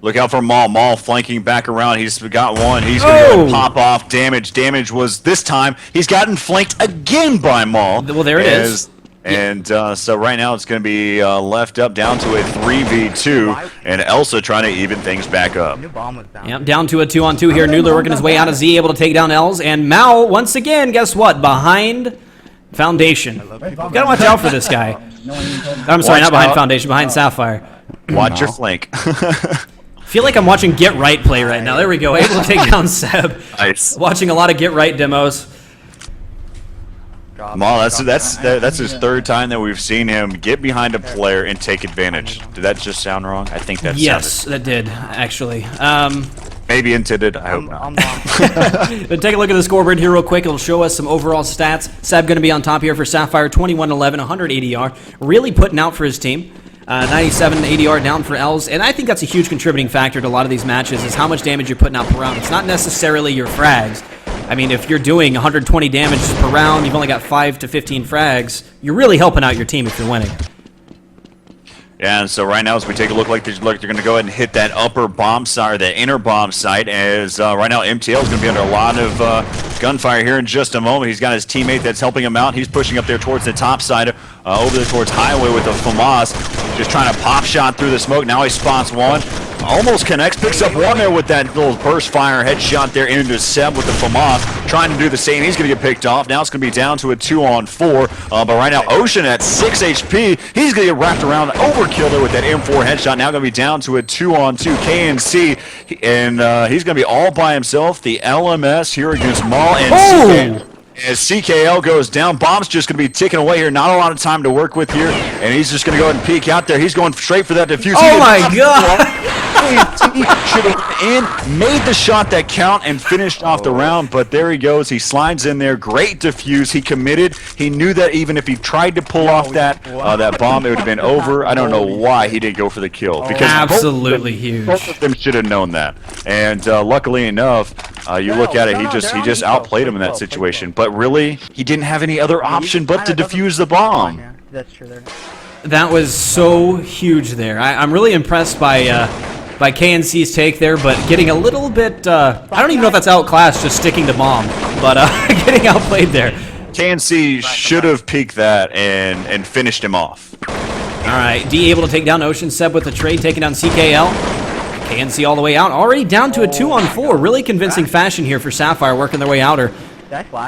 Look out for Maul. Maul flanking back around. He's got one. He's going to go and pop off. Damage was this time. He's gotten flanked again by Maul.
Well, there it is.
And so right now it's going to be left up down to a 3v2. And Elsa trying to even things back up.
Yep, down to a 2-on-2 here. Noodler working his way out of Z, able to take down Els. And Mal, once again, guess what? Behind Foundation. Got to watch out for this guy. I'm sorry, not behind Foundation, behind Sapphire.
Watch your flank.
Feel like I'm watching Get Right play right now. There we go. Able to take down Seb.
Nice.
Watching a lot of Get Right demos.
Maul, that's his third time that we've seen him get behind a player and take advantage. Did that just sound wrong? I think that
yes, that did actually.
Maybe intended. I hope not.
But take a look at the scoreboard here real quick. It'll show us some overall stats. Seb going to be on top here for Sapphire, 21-11, 100 ADR. Really putting out for his team. 97 ADR down for Els, and I think that's a huge contributing factor to a lot of these matches is how much damage you're putting out per round. It's not necessarily your frags. I mean, if you're doing 120 damage per round, you've only got 5 to 15 frags, you're really helping out your team if you're winning.
Yeah, and so right now as we take a look like they're going to go ahead and hit that upper bomb site, or the inner bomb site, as right now MTL is going to be under a lot of gunfire here in just a moment. He's got his teammate that's helping him out. He's pushing up there towards the top side, over there towards Highway with the FAMAS, just trying to pop shot through the smoke. Now he spots one. Almost connects, picks up one there with that little burst fire headshot there into Seb with the FAMAS, trying to do the same. He's going to get picked off. Now it's going to be down to a 2-on-4. But right now, Ocean at 6 HP. He's going to get wrapped around, overkill there with that M4 headshot. Now going to be down to a 2-on-2. KNC, and he's going to be all by himself. The LMS here against Maul and as CKL goes down, Bomb's just going to be ticking away here. Not a lot of time to work with here, and he's just going to go ahead and peek out there. He's going straight for that defuse.
Oh my god!
He should have made the shot that count and finished off the round, but there he goes. He slides in there. Great defuse. He committed. He knew that even if he tried to pull off that bomb, it would have been over. I don't know why he didn't go for the kill. Because
absolutely huge.
Both of them should have known that. And luckily enough, you look at it, he just outplayed him in that situation. But really, he didn't have any other option but to defuse the bomb.
That's true there.
That was so huge there. I'm really impressed by KNC's take there, but getting a little bit, I don't even know if that's outclassed, just sticking to bomb, but getting outplayed there.
KNC should have peeked that and finished him off.
right, D able to take down Ocean. Seb with the trade, taking down CKL. KNC all the way out, already down to a 2-on-4. Really convincing fashion here for Sapphire, working their way out. Or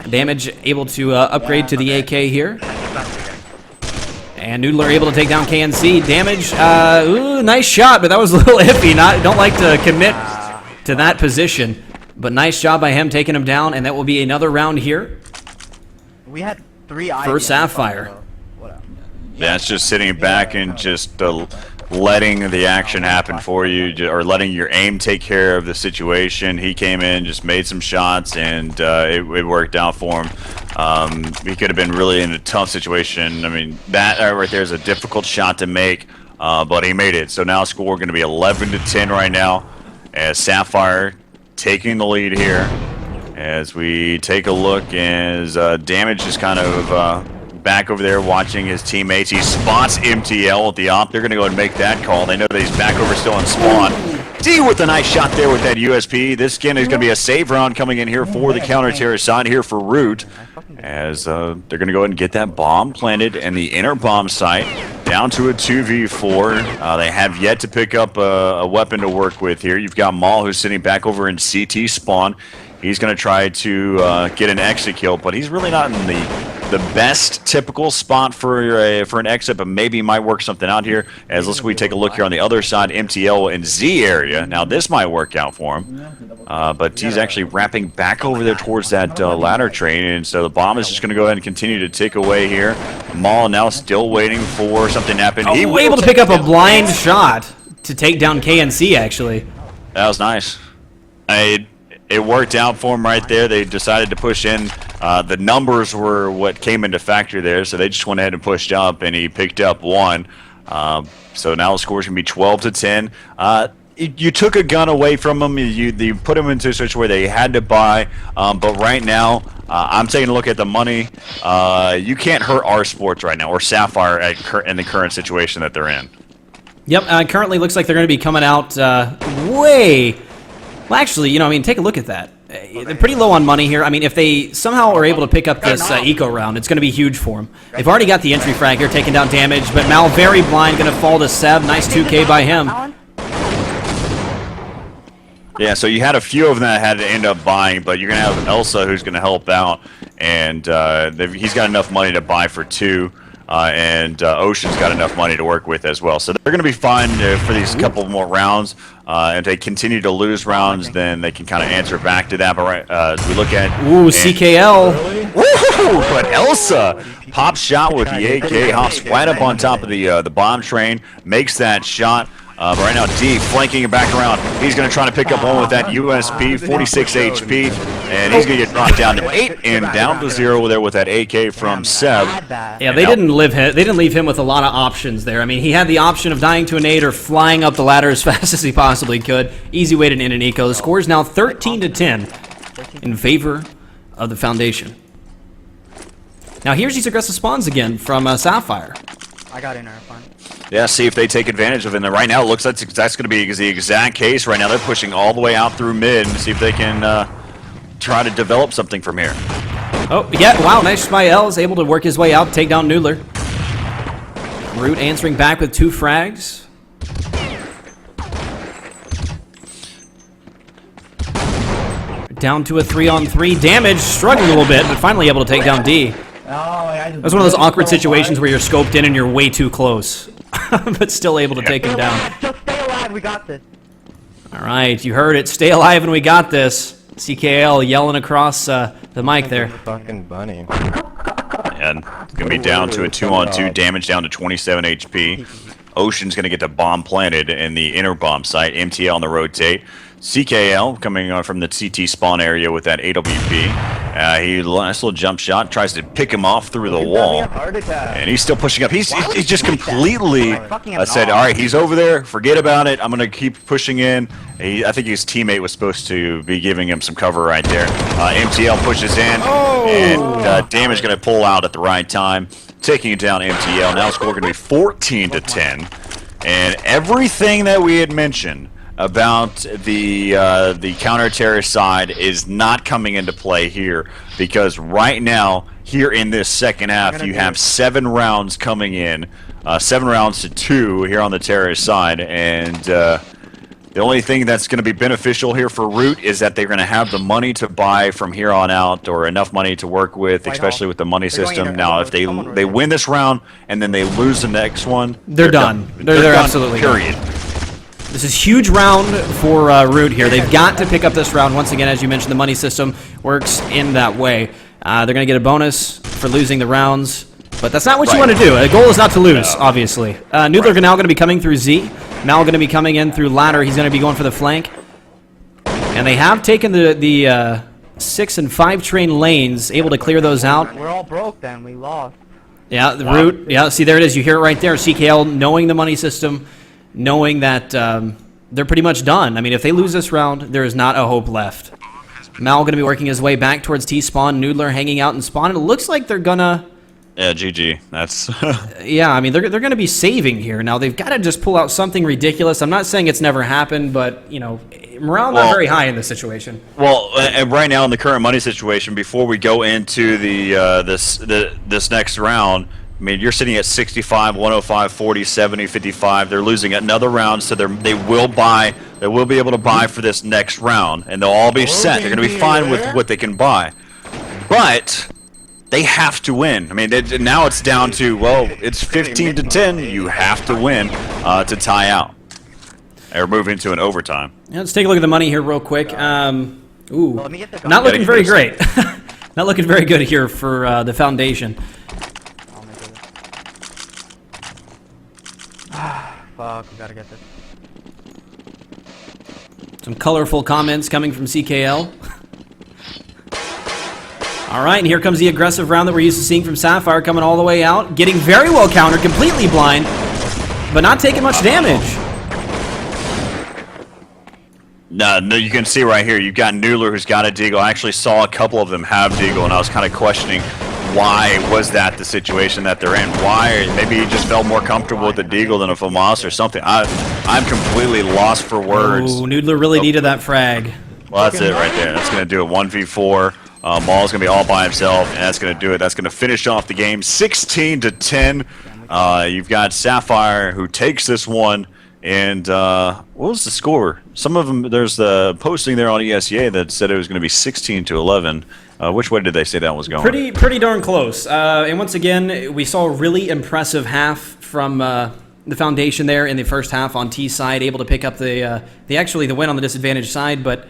Damage able to upgrade to the AK here. And Noodler able to take down KNC. Damage, ooh, nice shot, but that was a little iffy. Don't like to commit to that position. But nice job by him taking him down, and that will be another round here.
We had 3
for Sapphire.
Yeah, it's just sitting back and just letting the action happen for you, or letting your aim take care of the situation. He came in, just made some shots, and it worked out for him. He could have been really in a tough situation. I mean, that right there is a difficult shot to make, but he made it. So now score going to be 11-10 right now, as Sapphire taking the lead here. As we take a look, as Damage is kind of back over there watching his teammates. He spots MTL at the op. They're going to go and make that call. They know that he's back over still on spawn. D with a nice shot there with that USP. This again is going to be a save round coming in here for the counter-terror side here for Root. As they're going to go ahead and get that bomb planted in the inner bomb site. Down to a 2v4. They have yet to pick up a weapon to work with here. You've got Maul, who's sitting back over in CT spawn. He's going to try to get an exit kill, but he's really not in the best typical spot for an exit, but maybe might work something out here. As we take a look here on the other side, MTL and Z area. Now this might work out for him, but he's actually wrapping back over there towards that ladder train, and so the bomb is just going to go ahead and continue to tick away here. Maul now still waiting for something to happen. He was
able to pick up a blind shot to take down KNC, actually.
That was nice. It worked out for them right there. They decided to push in. The numbers were what came into factor there, so they just went ahead and pushed up, and he picked up one. So now the score's going to be 12-10. You took a gun away from them. You put them into a situation where they had to buy. But right now, I'm taking a look at the money. You can't hurt our sports right now, or Sapphire in the current situation that they're in.
Yep, currently looks like they're going to be coming out way... Well, actually, I mean, take a look at that. They're pretty low on money here. I mean, if they somehow are able to pick up this eco round, it's going to be huge for them. They've already got the entry frag here, taking down Damage, but Mal very blind, going to fall to Seb. Nice 2K by him.
Yeah, so you had a few of them that had to end up buying, but you're going to have Elsa who's going to help out, and he's got enough money to buy for 2. And Ocean's got enough money to work with as well. So they're going to be fine for these couple more rounds. If they continue to lose rounds, then they can kind of answer back to that. But as we look at...
Ooh, CKL.
Woo! But Elsa pops shot with the AK, hops right up on top of the bomb train, makes that shot. But right now, D flanking it back around. He's going to try to pick up one with that USP, 46 HP, and he's going to get knocked down to 8 and down to 0 there with that AK from Seb.
Yeah, they didn't leave him with a lot of options there. I mean, he had the option of dying to a nade or flying up the ladder as fast as he possibly could. Easy way to end an eco. The score is now 13-10 in favor of the Foundation. Now here's these aggressive spawns again from Sapphire.
I got in there, fine.
Yeah, see if they take advantage of it. And right now, it looks like that's going to be the exact case. Right now, they're pushing all the way out through mid and see if they can try to develop something from here.
Oh, yeah, wow, nice by L is able to work his way out, take down Noodler. Root answering back with 2 frags. Down to a 3-on-3. Damage, struggling a little bit, but finally able to take down D. That was one of those awkward situations where you're scoped in and you're way too close, but still able to take him down.
Just stay alive, we got this.
All right, you heard it. Stay alive and we got this. CKL yelling across the mic there.
Fucking bunny.
And it's going to be down to a 2-on-2, damage down to 27 HP. Ocean's going to get the bomb planted in the inner bomb site. MTL on the rotate. CKL coming from the CT spawn area with that AWP. He nice little jump shot, tries to pick him off through the wall, and he's still pushing up. He's just completely said, all right, he's over there, forget about it, I'm going to keep pushing in. I think his teammate was supposed to be giving him some cover right there. MTL pushes in, and Damage going to pull out at the right time, taking it down MTL. Now the score going to be 14-10, and everything that we had mentioned about the counter-terrorist side is not coming into play here, because right now, here in this second half, you have 7 rounds coming in. 7 rounds to 2 here on the terrorist side, and the only thing that's going to be beneficial here for Root is that they're going to have the money to buy from here on out, or enough money to work with, especially with the money system. Now, if they win this round and then they lose the next one,
they're done. They're
done,
absolutely
period.
done. This is huge round for Root here. They've got to pick up this round. Once again, as you mentioned, the money system works in that way. They're going to get a bonus for losing the rounds, but that's not what you want to do. The goal is not to lose, obviously. Noodler now going to be coming through Z. Mal going to be coming in through ladder. He's going to be going for the flank. And they have taken the 6 and 5 train lanes, able to clear those out.
We're all broke then. We lost.
Yeah, the Root. Yeah, see, there it is. You hear it right there. CKL knowing the money system, knowing that they're pretty much done. I mean, if they lose this round, there is not a hope left. Mal going to be working his way back towards T-spawn. Noodler hanging out in spawn. And it looks like they're going to...
Yeah, GG. That's...
yeah, I mean, they're going to be saving here. Now, they've got to just pull out something ridiculous. I'm not saying it's never happened, but, you know, morale not very high in this situation.
Well, and right now in the current money situation, before we go into the this next round, I mean, you're sitting at 65, 105, 40, 70, 55. They're losing another round, so they will be able to buy for this next round, and they'll all be set. They're going to be fine with what they can buy. But they have to win. I mean, now it's down to, well, it's 15 to 10. You have to win to tie out or move into an overtime.
Yeah, let's take a look at the money here real quick. Ooh,
Let me get the
not looking very great. Not looking very good here for the Foundation.
Oh my goodness. Fuck, we gotta get this.
Some colorful comments coming from CKL. All right, and here comes the aggressive round that we're used to seeing from Sapphire, coming all the way out, getting very well countered, completely blind, but not taking much damage.
No, you can see right here, you've got Noodler who's got a deagle. I actually saw a couple of them have deagle, and I was kind of questioning why was that the situation that they're in. Why? Maybe he just felt more comfortable with the deagle than a FAMAS or something. I'm completely lost for words.
Ooh, Noodler really needed that frag.
Well, that's it right there. That's going to do it. 1v4. Maul's going to be all by himself, and that's going to do it. That's going to finish off the game 16 to 10. You've got Sapphire who takes this one. And what was the score? Some of them, there's the posting there on ESEA that said it was going to be 16 to 11. Which way did they say that was going?
Pretty darn close. And once again, we saw a really impressive half from the Foundation there in the first half on T side, able to pick up the win on the disadvantaged side, but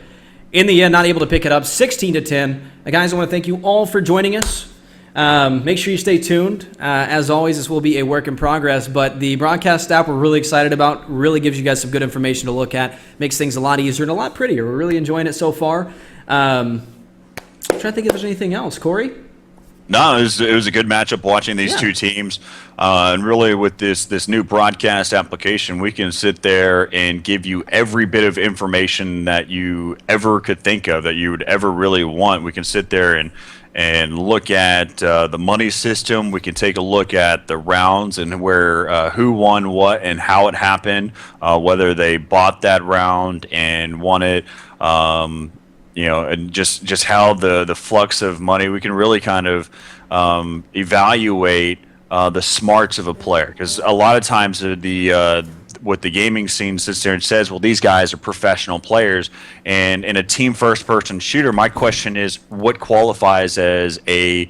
in the end, not able to pick it up. 16 to 10. Guys, I want to thank you all for joining us. Make sure you stay tuned. As always, this will be a work in progress, but the broadcast app we're really excited about. Really gives you guys some good information to look at. Makes things a lot easier and a lot prettier. We're really enjoying it so far. I'm trying to think if there's anything else. Corey?
No, it was a good matchup watching these two teams. And really with this new broadcast application, we can sit there and give you every bit of information that you ever could think of, that you would ever really want. We can sit there and look at the money system. We can take a look at the rounds and where who won what and how it happened, whether they bought that round and won it, you know, and just how the flux of money. We can really kind of evaluate the smarts of a player, because a lot of times what the gaming scene sits there and says, well, these guys are professional players, and in a team first person shooter, my question is, what qualifies as a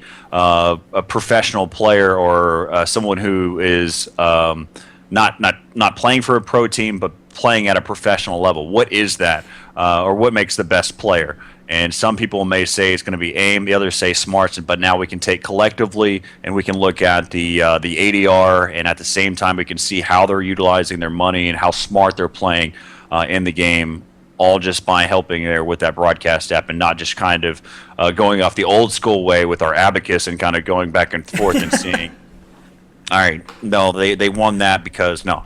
professional player, or someone who is not playing for a pro team but playing at a professional level? What is that, or what makes the best player? And some people may say it's going to be aim, the others say smarts, but now we can take collectively and we can look at the ADR, and at the same time we can see how they're utilizing their money and how smart they're playing in the game, all just by helping there with that broadcast app, and not just kind of going off the old school way with our abacus and kind of going back and forth and seeing, all right, no, they won that because, no.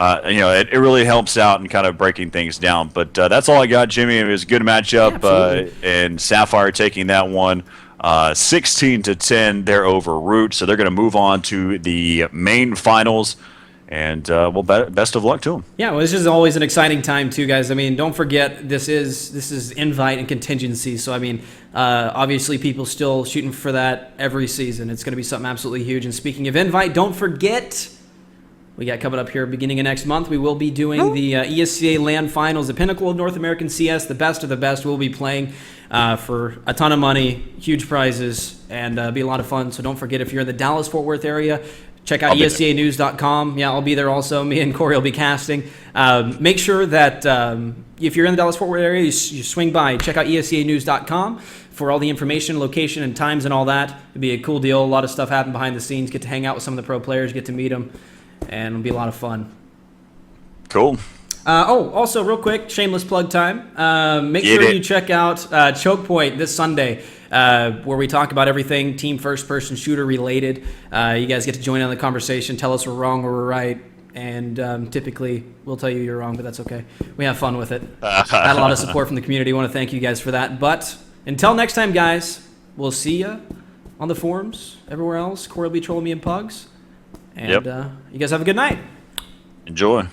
You know, it really helps out in kind of breaking things down. But that's all I got, Jimmy. It was a good matchup, and Sapphire taking that one 16 to 10. They're over Root, so they're going to move on to the main finals. And well, best of luck to them.
Yeah, well, this is always an exciting time too, guys. I mean, don't forget this is invite and contingency. So I mean, obviously people still shooting for that every season. It's going to be something absolutely huge. And speaking of invite, don't forget we got coming up here beginning of next month. We will be doing the ESEA LAN Finals, the pinnacle of North American CS. The best of the best will be playing for a ton of money, huge prizes, and be a lot of fun. So don't forget, if you're in the Dallas-Fort Worth area, check out ESEAnews.com. Yeah, I'll be there also. Me and Corey will be casting. Make sure that if you're in the Dallas-Fort Worth area, you swing by. Check out ESEAnews.com for all the information, location, and times and all that. It'll be a cool deal. A lot of stuff happen behind the scenes. Get to hang out with some of the pro players, get to meet them, and it'll be a lot of fun.
Cool.
Also, real quick, shameless plug time. Make sure you check out Choke Point this Sunday, where we talk about everything team first-person shooter related. You guys get to join in on the conversation, tell us we're wrong or we're right, and typically we'll tell you you're wrong, but that's okay. We have fun with it. Had a lot of support from the community. I want to thank you guys for that. But until next time, guys, we'll see you on the forums, everywhere else. Corey will be trolling me and Pugs. And you guys have a good night.
Enjoy.